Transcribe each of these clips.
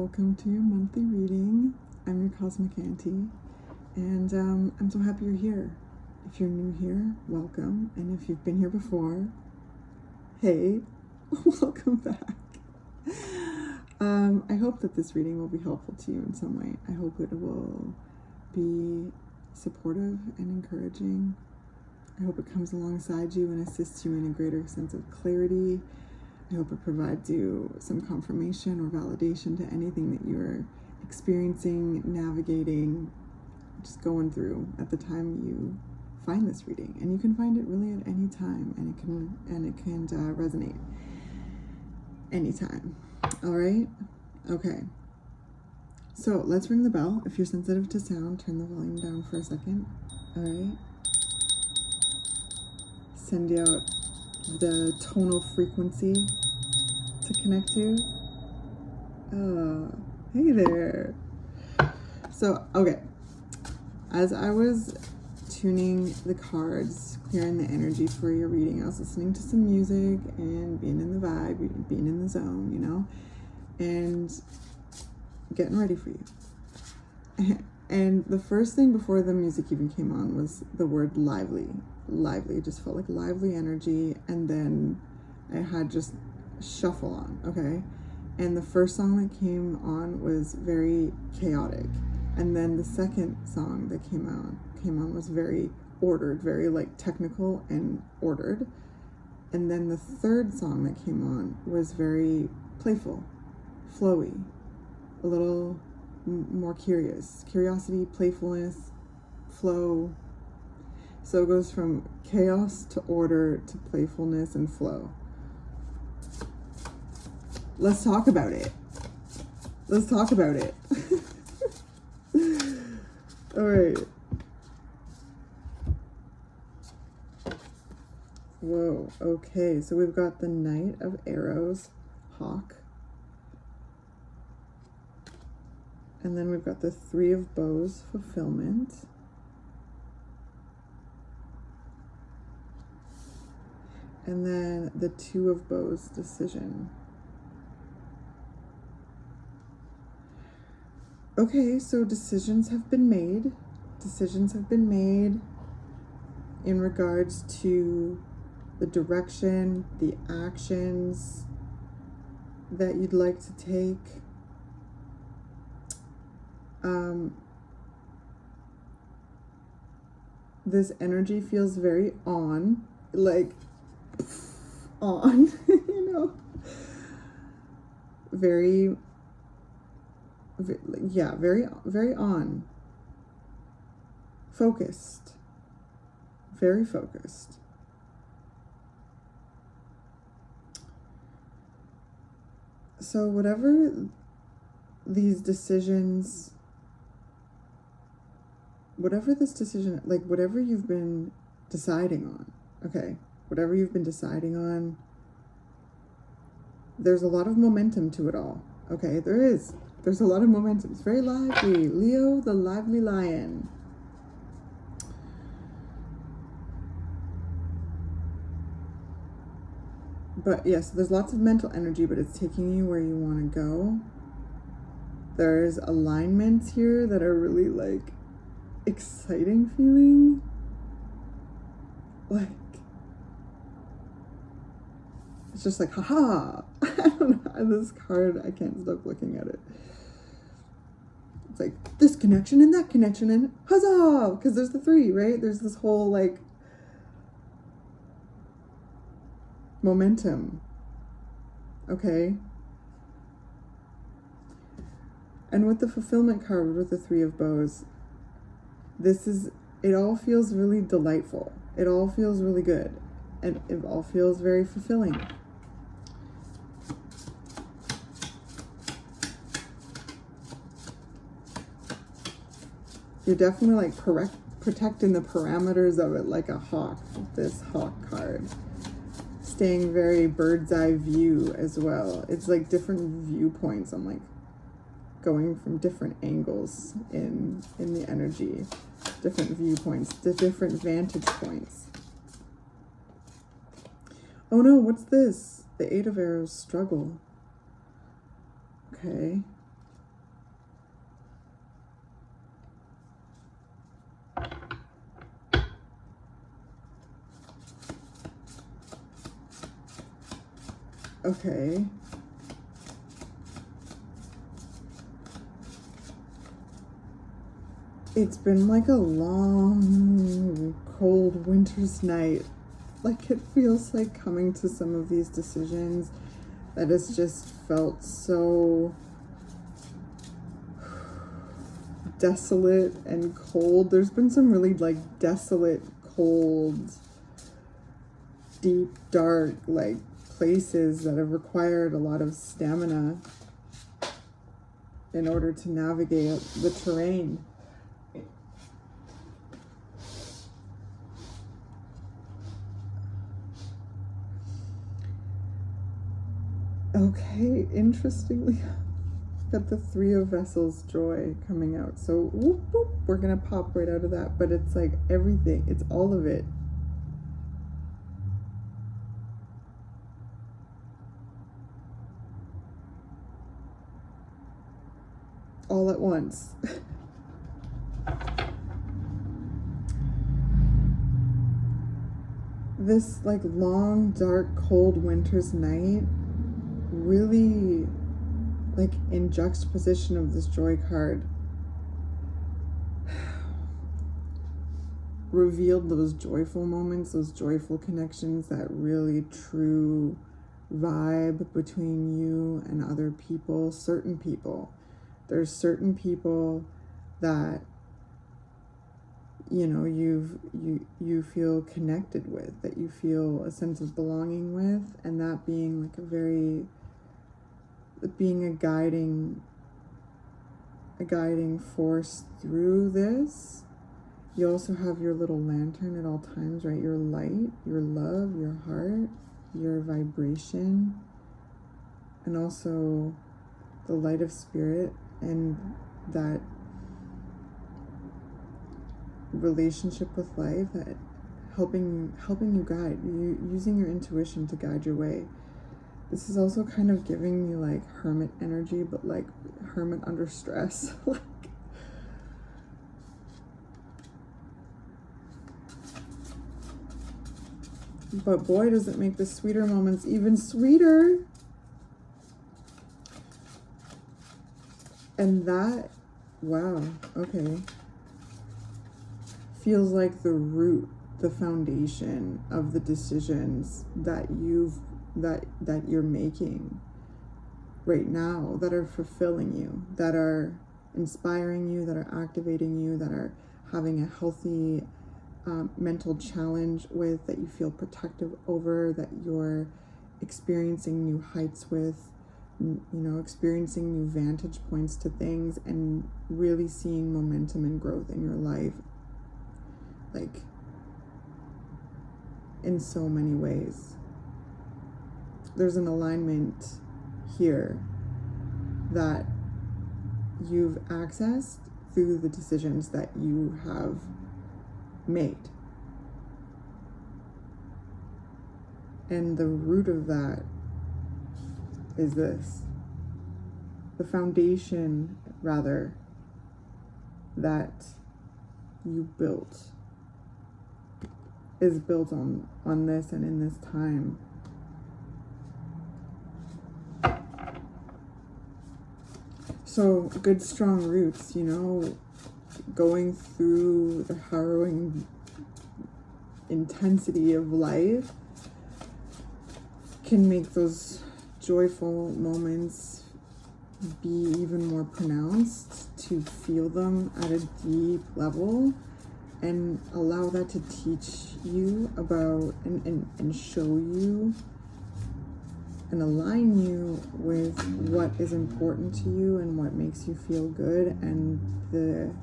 welcome to your monthly reading. I'm your Cosmic Auntie, and I'm so happy you're here. If you're new here, welcome, and if you've been here before, hey, welcome back. I hope that this reading will be helpful to you in some way. I hope it will be supportive and encouraging. I hope it comes alongside you and assists you in a greater sense of clarity. I hope it provides you some confirmation or validation to anything that you're experiencing, navigating, just going through at the time you find this reading. And you can find it really at any time, and it can resonate anytime. All right? Okay. So let's ring the bell. If you're sensitive to sound, turn the volume down for a second. All right? Send out the tonal frequency to connect to. Hey there. So, okay. As I was tuning the cards, clearing the energy for your reading, I was listening to some music and being in the vibe, being in the zone, you know, and getting ready for you. And the first thing before the music even came on was the word lively. Lively. It just felt like lively energy. And then I had just shuffle on, okay? And the first song that came on was very chaotic. And then the second song that came on was very ordered, very like technical and ordered. And then the third song that came on was very playful, flowy, a little more curiosity, playfulness, flow. So it goes from chaos to order to playfulness and flow. Let's talk about it. Let's talk about it. All right. Whoa. Okay. So we've got the Knight of Arrows, Hawk. And then we've got the Three of Bows, Fulfillment. And then the Two of Bows, Decision. Okay, so decisions have been made. Decisions have been made in regards to the direction, the actions that you'd like to take. This energy feels very on, like on, you know, very on, focused, very focused. So whatever these decisions, whatever this decision, like whatever you've been deciding on, okay, whatever you've been deciding on, there's a lot of momentum to it all, okay? There's a lot of momentum. It's very lively. Leo, the lively lion. But yes, there's lots of mental energy, but it's taking you where you want to go. There's alignments here that are really like exciting feeling. Like, it's just like, haha. I don't know. This card, I can't stop looking at it. It's like this connection and that connection and huzzah! Because there's the three, right? There's this whole like momentum. Okay. And with the fulfillment card, with the Three of Bows, it all feels really delightful. It all feels really good. And it all feels very fulfilling. You're definitely like protecting the parameters of it like a hawk, this hawk card. Staying very bird's eye view as well. It's like different viewpoints. I'm like going from different angles in the energy, different viewpoints, different vantage points. Oh no, what's this? The Eight of Arrows, struggle. Okay. Okay. It's been like a long, cold winter's night. Like, it feels like coming to some of these decisions that has just felt so desolate and cold. There's been some really like desolate, cold, deep, dark, like places that have required a lot of stamina in order to navigate the terrain. Okay, interestingly, got the Three of Vessels joy coming out. So whoop, whoop, we're gonna pop right out of that, but it's like everything, it's all of it. All at once. This like long, dark, cold winter's night really, like, in juxtaposition of this joy card, revealed those joyful moments, those joyful connections, that really true vibe between you and other people, certain people. There's certain people that, you know, you feel connected with, that you feel a sense of belonging with, and that being like being a guiding force through this. You also have your little lantern at all times, right? Your light, your love, your heart, your vibration, and also the light of spirit, and that relationship with life, that helping you guide you, using your intuition to guide your way. This is also kind of giving me like hermit energy, but like hermit under stress. Like, but boy, does it make the sweeter moments even sweeter. And that, wow, okay, feels like the root, the foundation of the decisions that you're making right now, that are fulfilling you, that are inspiring you, that are activating you, that are having a healthy mental challenge with, that you feel protective over, that you're experiencing new heights with, you know, experiencing new vantage points to things, and really seeing momentum and growth in your life, like in so many ways. There's an alignment here that you've accessed through the decisions that you have made. And the root of that is this. The foundation, rather, that you built is built on this and in this time. So good, strong roots, you know, going through the harrowing intensity of life can make those joyful moments be even more pronounced, to feel them at a deep level, and allow that to teach you about and show you and align you with what is important to you and what makes you feel good, and the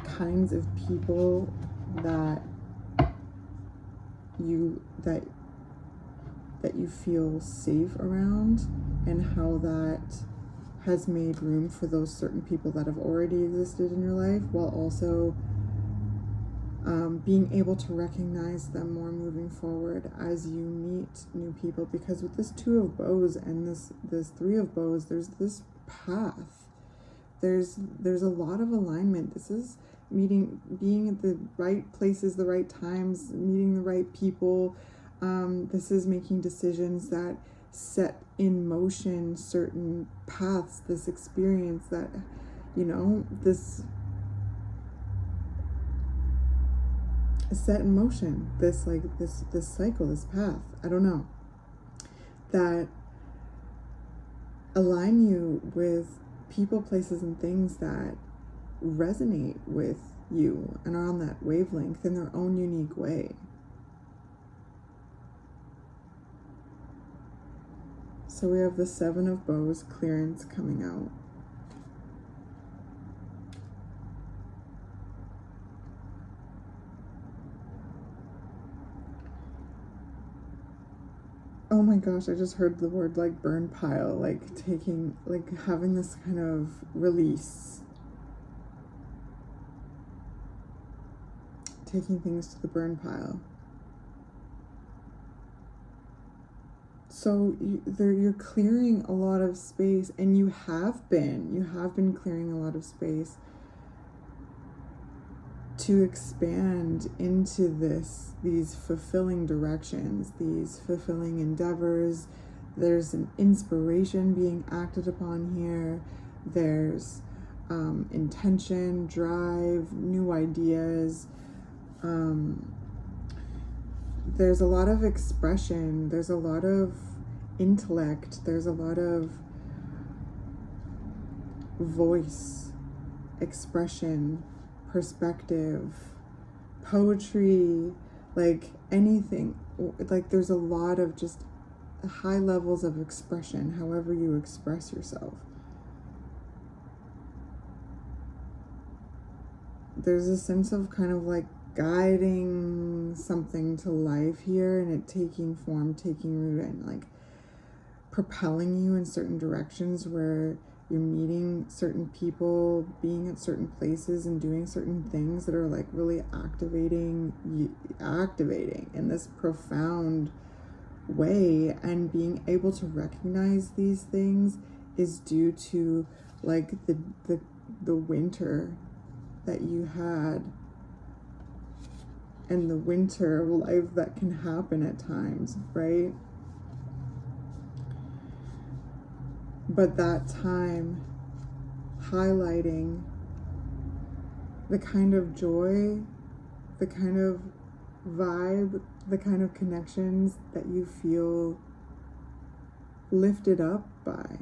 kinds of people that you feel safe around, and how that has made room for those certain people that have already existed in your life, while also being able to recognize them more moving forward as you meet new people. Because with this Two of Bows and this Three of Bows, there's this path. There's a lot of alignment. This is being at the right places, the right times, meeting the right people. This is making decisions that set in motion certain paths, this experience that, you know, this set in motion, this like this cycle, this path, I don't know, that align you with people, places, and things that resonate with you and are on that wavelength in their own unique way. So we have the Seven of Bows clearance coming out. Oh my gosh, I just heard the word like burn pile, like having this kind of release. Taking things to the burn pile. So you're clearing a lot of space, and you have been clearing a lot of space to expand into these fulfilling directions, these fulfilling endeavors. There's an inspiration being acted upon here. There's intention, drive, new ideas. There's a lot of expression. There's a lot of intellect. There's a lot of voice, expression, perspective, poetry, like anything. Like there's a lot of just high levels of expression, however you express yourself. There's a sense of kind of like guiding something to life here, and it taking form, taking root, and like propelling you in certain directions where you're meeting certain people, being at certain places, and doing certain things that are like really activating in this profound way. And being able to recognize these things is due to like the winter that you had, and the winter of life that can happen at times, right? But that time highlighting the kind of joy, the kind of vibe, the kind of connections that you feel lifted up by.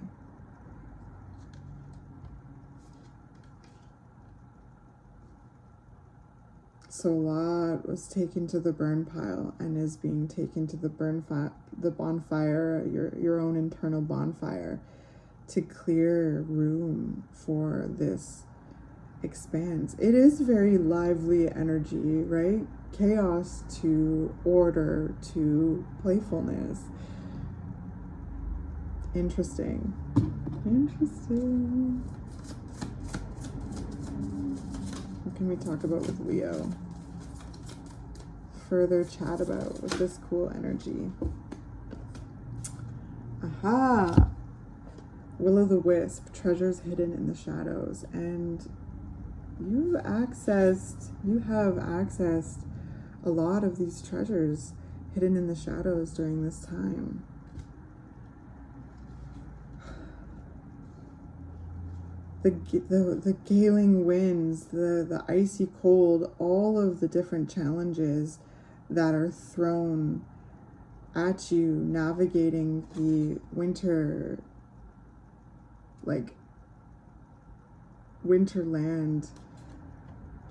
So a lot was taken to the burn pile and is being taken to the bonfire, your own internal bonfire, to clear room for this expanse. It is very lively energy, right? Chaos to order to playfulness. Interesting. What can we talk about with Leo? Further chat about with this cool energy. Aha! Will-o'-the-wisp, treasures hidden in the shadows. And you have accessed a lot of these treasures hidden in the shadows during this time. The galing winds, the icy cold, all of the different challenges that are thrown at you navigating the winter, like winterland,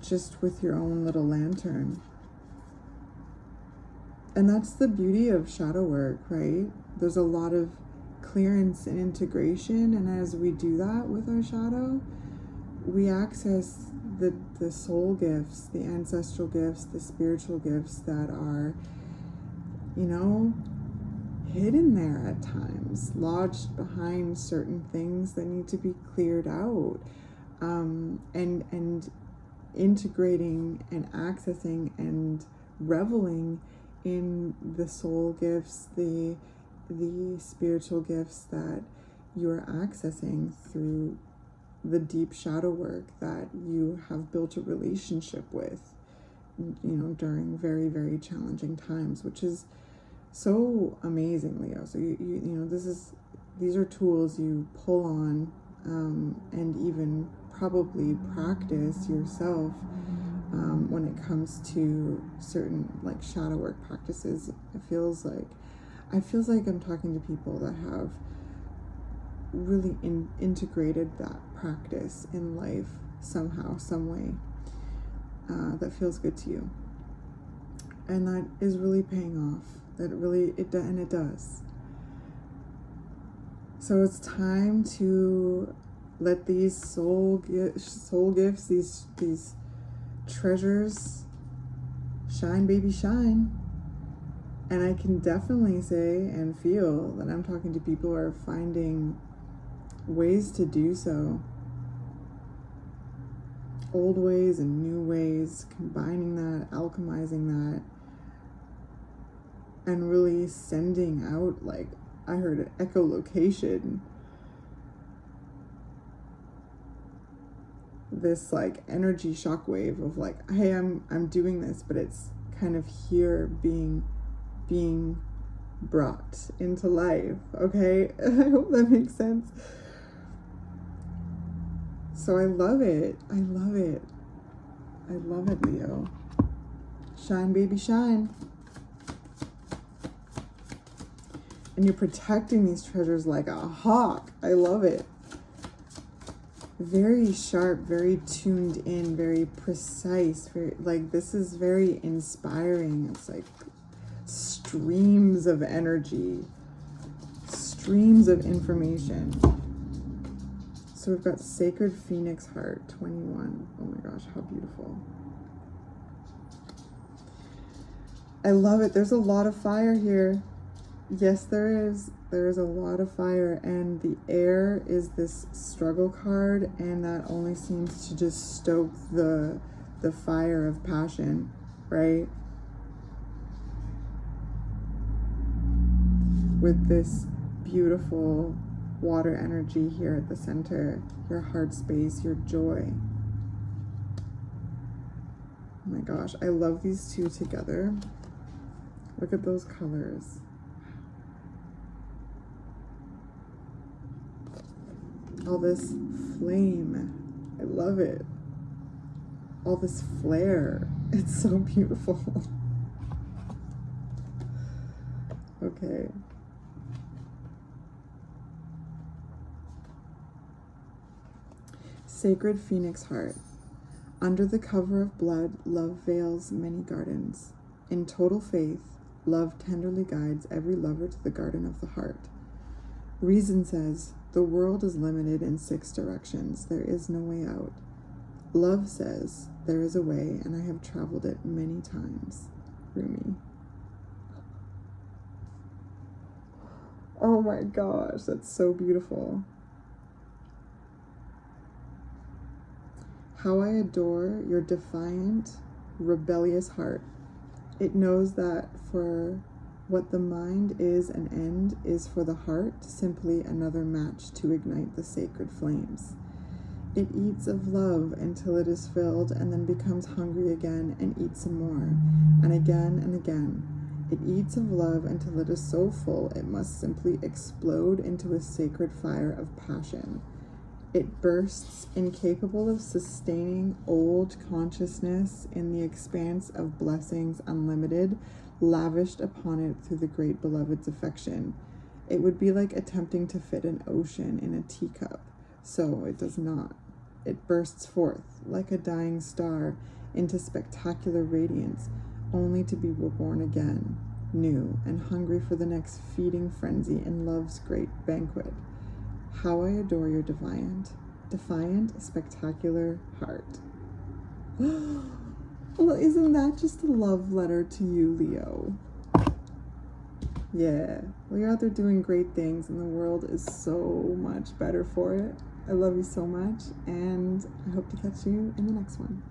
just with your own little lantern. And that's the beauty of shadow work, right? There's a lot of clearance and integration, and as we do that with our shadow, we access the soul gifts, the ancestral gifts, the spiritual gifts that are, hidden there at times, lodged behind certain things that need to be cleared out, and integrating and accessing and reveling in the soul gifts, the spiritual gifts that you're accessing through the deep shadow work that you have built a relationship with, during very, very challenging times, which is so amazing, Leo. So you know, these are tools you pull on, and even probably practice yourself, when it comes to certain like shadow work practices. It feels like I'm talking to people that have really integrated that practice in life somehow, some way, that feels good to you, and that is really paying off. It does. So it's time to let these soul gifts, these treasures, shine, baby, shine. And I can definitely say and feel that I'm talking to people who are finding ways to do so. Old ways and new ways, combining that, alchemizing that, and really sending out, like, I heard an echolocation. This like energy shockwave of like, hey, I'm doing this, but it's kind of here being brought into life. Okay? I hope that makes sense. So I love it. I love it. I love it, Leo. Shine, baby, shine. And you're protecting these treasures like a hawk. I love it. Very sharp, very tuned in, very precise. Very, like, this is very inspiring. It's like streams of energy, streams of information. So we've got Sacred Phoenix Heart, 21. Oh my gosh, how beautiful. I love it. There's a lot of fire here. Yes, there is. There is a lot of fire, and the air is this struggle card, and that only seems to just stoke the fire of passion, right? With this beautiful water energy here at the center, your heart space, your joy. Oh my gosh, I love these two together. Look at those colors. All this flame, I love it. All this flare, it's so beautiful. Okay. Sacred Phoenix Heart. Under the cover of blood, love veils many gardens. In total faith, love tenderly guides every lover to the garden of the heart. Reason says, the world is limited in 6 directions. There is no way out. Love says, there is a way, and I have traveled it many times. Rumi. Oh my gosh, that's so beautiful. How I adore your defiant, rebellious heart. It knows that for what the mind is an end is for the heart simply another match to ignite the sacred flames. It eats of love until it is filled and then becomes hungry again and eats some more, and again and again. It eats of love until it is so full it must simply explode into a sacred fire of passion. It bursts, incapable of sustaining old consciousness in the expanse of blessings unlimited, lavished upon it through the great beloved's affection. It would be like attempting to fit an ocean in a teacup, so it does not. It bursts forth, like a dying star, into spectacular radiance, only to be reborn again, new and hungry for the next feeding frenzy in love's great banquet. How I adore your defiant, spectacular heart. Well, isn't that just a love letter to you, Leo? Yeah, well, you're out there doing great things, and the world is so much better for it. I love you so much, and I hope to catch you in the next one.